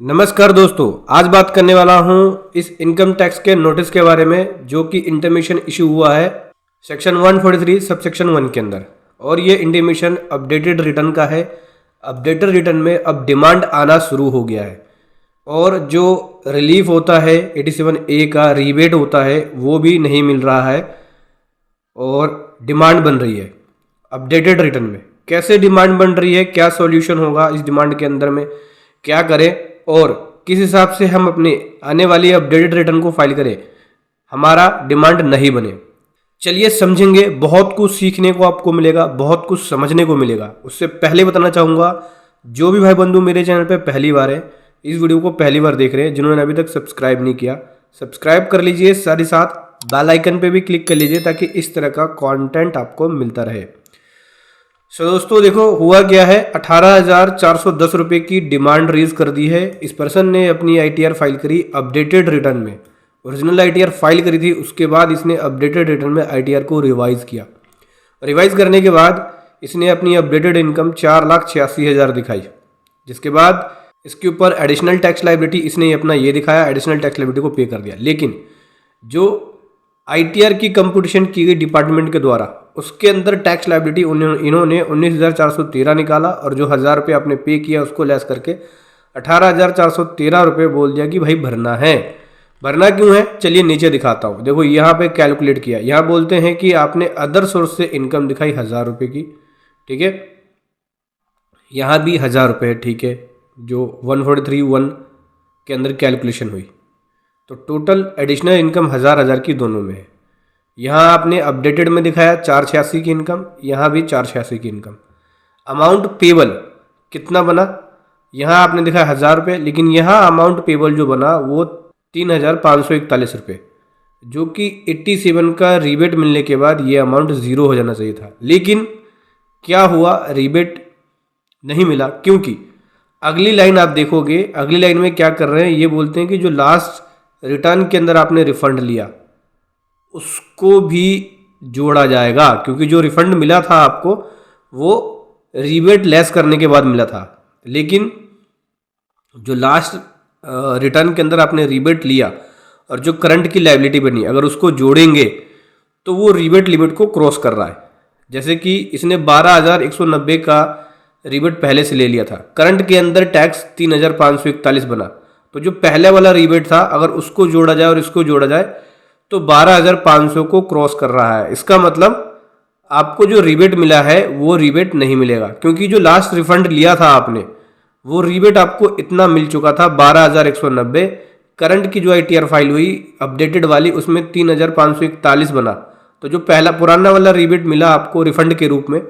नमस्कार दोस्तों, आज बात करने वाला हूं इस इनकम टैक्स के नोटिस के बारे में जो कि इंटीमेशन इशू हुआ है सेक्शन 143 सब सेक्शन 1 के अंदर। और ये इंटीमेशन अपडेटेड रिटर्न का है। अपडेटेड रिटर्न में अब डिमांड आना शुरू हो गया है और जो रिलीफ होता है 87A का रीबेट होता है वो भी नहीं मिल रहा है और डिमांड बन रही है अपडेटेड रिटर्न में। कैसे डिमांड बन रही है, क्या सॉल्यूशन होगा इस डिमांड के अंदर में, क्या करें और किस हिसाब से हम अपने आने वाली अपडेटेड रिटर्न को फाइल करें, हमारा डिमांड नहीं बने। चलिए समझेंगे। बहुत कुछ सीखने को आपको मिलेगा, बहुत कुछ समझने को मिलेगा। उससे पहले बताना चाहूँगा, जो भी भाई बंधु मेरे चैनल पे पहली बार है, इस वीडियो को पहली बार देख रहे हैं, जिन्होंने अभी तक सब्सक्राइब नहीं किया सब्सक्राइब कर लीजिए, साथ ही साथ बेल आइकन पे भी क्लिक कर लीजिए ताकि इस तरह का कंटेंट आपको मिलता रहे। दोस्तों देखो हुआ क्या है, 18,410 रुपये की डिमांड रेज कर दी है। इस पर्सन ने अपनी ITR फाइल करी अपडेटेड रिटर्न में। ओरिजिनल ITR फाइल करी थी, उसके बाद इसने अपडेटेड रिटर्न में ITR को रिवाइज किया। रिवाइज करने के बाद इसने अपनी अपडेटेड इनकम 4,86,000 दिखाई, जिसके बाद इसके ऊपर एडिशनल टैक्स लाइबिलिटी इसने अपना ये दिखाया, एडिशनल टैक्स लाइबिलिटी को पे कर दिया। लेकिन जो ITR की कंप्यूटेशन की गई डिपार्टमेंट के द्वारा, उसके अंदर टैक्स लाइबिलिटी इन्होंने 19,413 निकाला और जो 1,000 रुपये आपने पे किया उसको लेस करके 18,413 रुपये बोल दिया कि भाई भरना है। भरना क्यों है, चलिए नीचे दिखाता हूँ। देखो यहाँ पे कैलकुलेट किया, यहाँ बोलते हैं कि आपने अदर सोर्स से इनकम दिखाई 1,000 रुपये की, ठीक है। यहाँ भी 1,000 रुपये, ठीक है, जो 143(1) के अंदर कैलकुलेशन हुई, तो टोटल एडिशनल इनकम 1,000 की दोनों में है। यहाँ आपने अपडेटेड में दिखाया 486 की इनकम, यहाँ भी 486 की इनकम। अमाउंट पेबल कितना बना, यहाँ आपने दिखाया 1,000 रुपये, लेकिन यहाँ अमाउंट पेबल जो बना वो 3,541 रुपये, जो कि 87 का रीबेट मिलने के बाद ये अमाउंट ज़ीरो हो जाना चाहिए था। लेकिन क्या हुआ, रीबेट नहीं मिला, क्योंकि अगली लाइन आप देखोगे, अगली लाइन में क्या कर रहे हैं, ये बोलते हैं कि जो लास्ट रिटर्न के अंदर आपने रिफंड लिया उसको भी जोड़ा जाएगा, क्योंकि जो रिफंड मिला था आपको वो रीबेट लेस करने के बाद मिला था। लेकिन जो लास्ट रिटर्न के अंदर आपने रीबेट लिया और जो करंट की लायबिलिटी बनी, अगर उसको जोड़ेंगे तो वो रीबेट लिमिट को क्रॉस कर रहा है। जैसे कि इसने 12,190 का रीबेट पहले से ले लिया था, करंट के अंदर टैक्स 3,541 बना, तो जो पहले वाला रीबेट था अगर उसको जोड़ा जाए और इसको जोड़ा जाए तो 12,500 को क्रॉस कर रहा है। इसका मतलब आपको जो रीबेट मिला है वो रीबेट नहीं मिलेगा, क्योंकि जो लास्ट रिफंड लिया था आपने वो रीबेट आपको इतना मिल चुका था 12,190। करंट की जो ITR फाइल हुई अपडेटेड वाली उसमें 3,541 बना, तो जो पहला पुराना वाला रीबेट मिला आपको रिफंड के रूप में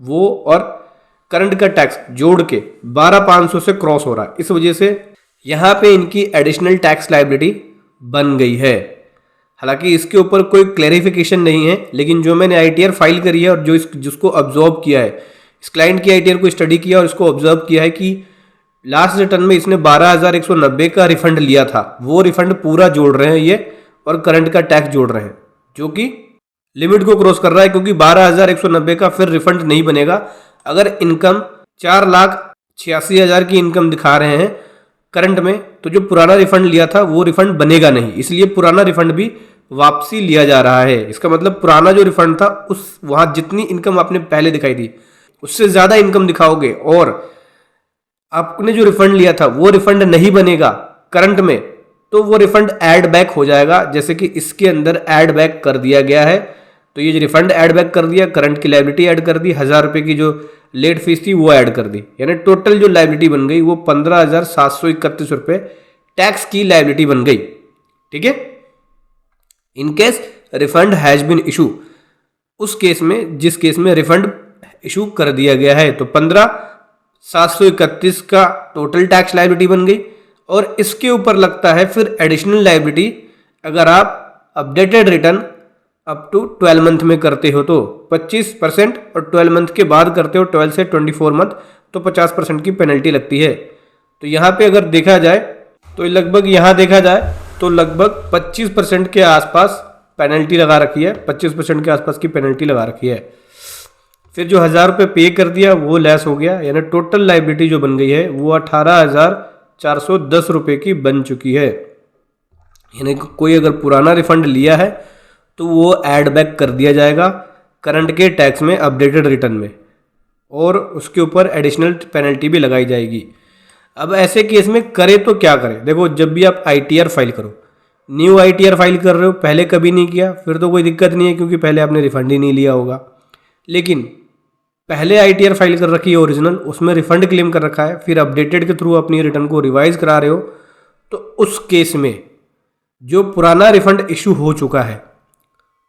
वो और करंट का टैक्स जोड़ के 12,500 से क्रॉस हो रहा है। इस वजह से यहाँ पे इनकी एडिशनल टैक्स लायबिलिटी बन गई है। हालांकि इसके ऊपर कोई क्लैरिफिकेशन नहीं है, लेकिन जो मैंने ITR फाइल करी है और जो जिसको ऑब्जर्व किया है, इस क्लाइंट की ITR को स्टडी किया और इसको ऑब्जर्व किया है कि लास्ट रिटर्न में इसने 12,190 का रिफंड लिया था, वो रिफंड पूरा जोड़ रहे हैं ये और करंट का टैक्स जोड़ रहे हैं, जो कि लिमिट को क्रॉस कर रहा है, क्योंकि 12,190 का फिर रिफंड नहीं बनेगा। अगर इनकम 4,86,000 की इनकम दिखा रहे हैं करंट में, तो जो पुराना रिफंड लिया था वो रिफंड बनेगा नहीं, इसलिए पुराना रिफंड भी वापसी लिया जा रहा है। इसका मतलब पुराना जो रिफंड था उस वहां जितनी इनकम आपने पहले दिखाई थी उससे ज्यादा इनकम दिखाओगे और आपने जो रिफंड लिया था वो रिफंड नहीं बनेगा करंट में, तो वो रिफंड ऐड बैक हो जाएगा। जैसे कि इसके अंदर ऐड बैक कर दिया गया है, तो ये जो रिफंड ऐड बैक कर दिया, करंट की लायबिलिटी ऐड कर दी, 1,000 रुपये की जो लेट फीस थी वो ऐड कर दी, यानी टोटल जो लायबिलिटी बन गई वो 15,731 रुपये टैक्स की लायबिलिटी बन गई, ठीक है। In case refund has been issue, उस केस में जिस केस में रिफंड इशू कर दिया गया है, तो 15,731 का टोटल टैक्स लायबिलिटी बन गई और इसके ऊपर लगता है फिर एडिशनल लायबिलिटी। अगर आप updated return up to 12 month में करते हो तो 25% और 12 मंथ के बाद करते हो 12 से 24 मंथ तो 50% की पेनल्टी लगती है। तो यहाँ पे अगर देखा जाए तो लगभग यहाँ देखा जाए तो लगभग 25% के आसपास पेनल्टी लगा रखी है, 25% के आसपास की पेनल्टी लगा रखी है। फिर जो 1,000 रुपये पे कर दिया वो लेस हो गया, यानी टोटल लायबिलिटी जो बन गई है वो 18,000 ₹410 की बन चुकी है। यानी कि कोई अगर पुराना रिफंड लिया है तो वो ऐड बैक कर दिया जाएगा करंट के टैक्स में अपडेटेड रिटर्न में, और उसके ऊपर एडिशनल पेनल्टी भी लगाई जाएगी। अब ऐसे केस में करे तो क्या करें? देखो, जब भी आप ITR फाइल करो, न्यू ITR फाइल कर रहे हो, पहले कभी नहीं किया, फिर तो कोई दिक्कत नहीं है क्योंकि पहले आपने रिफंड ही नहीं लिया होगा। लेकिन पहले ITR फाइल कर रखी है ओरिजिनल, उसमें रिफंड क्लेम कर रखा है, फिर अपडेटेड के थ्रू अपनी रिटर्न को रिवाइज करा रहे हो, तो उस केस में जो पुराना रिफंड इशू हो चुका है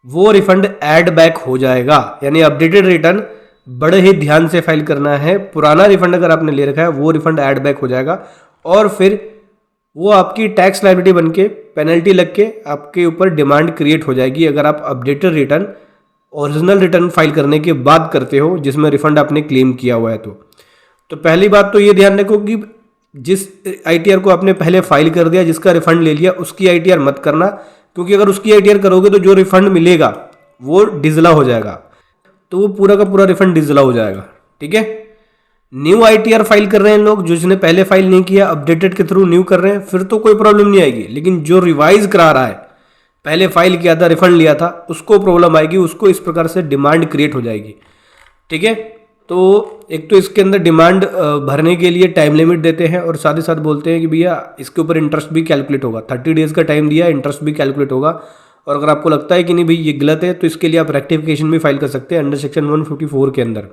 वो रिफंड ऐड बैक हो जाएगा। यानी अपडेटेड रिटर्न बड़े ही ध्यान से फाइल करना है। पुराना रिफंड अगर आपने ले रखा है वो रिफंड ऐड बैक हो जाएगा, और फिर वो आपकी टैक्स लायबिलिटी बन के पेनल्टी लग के आपके ऊपर डिमांड क्रिएट हो जाएगी अगर आप updated return original return file करने के बाद करते हो जिसमें रिफंड आपने क्लेम किया हुआ है। तो पहली बात तो ये ध्यान रखो कि जिस ITR को आपने पहले फाइल कर दिया, जिसका रिफंड ले लिया, उसकी ITR मत करना, क्योंकि अगर उसकी ITR करोगे तो जो रिफंड मिलेगा वो डिजला हो जाएगा, तो वो पूरा का पूरा रिफंड डिजला हो जाएगा। ठीक है, न्यू ITR फाइल कर रहे हैं लोग, जिसने पहले फाइल नहीं किया अपडेटेड के थ्रू न्यू कर रहे हैं, फिर तो कोई प्रॉब्लम नहीं आएगी। लेकिन जो रिवाइज करा रहा है, पहले फाइल किया था, रिफंड लिया था, उसको प्रॉब्लम आएगी, उसको इस प्रकार से डिमांड क्रिएट हो जाएगी। ठीक है, तो एक तो इसके अंदर डिमांड भरने के लिए टाइम लिमिट देते हैं, और साथ ही साथ बोलते हैं कि भैया इसके ऊपर इंटरेस्ट भी कैलकुलेट होगा। 30 डेज का टाइम दिया, इंटरेस्ट भी कैलकुलेट होगा। और अगर आपको लगता है कि नहीं भाई ये गलत है, तो इसके लिए आप रेक्टिफिकेशन भी फाइल कर सकते हैं अंडर सेक्शन 154 के अंदर।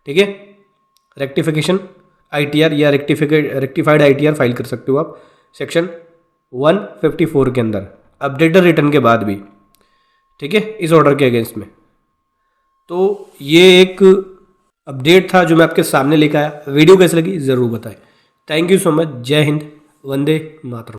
ठीक है, रेक्टिफिकेशन ITR या रेक्टिफाइड ITR फाइल कर सकते हो आप सेक्शन 154 के अंदर, अपडेटेड रिटर्न के बाद भी। ठीक है, इस ऑर्डर के अगेंस्ट में। तो ये एक अपडेट था जो मैं आपके सामने लेकर आया। वीडियो कैसी लगी ज़रूर बताएं। Thank you so much. जय हिंद, वंदे मातरम।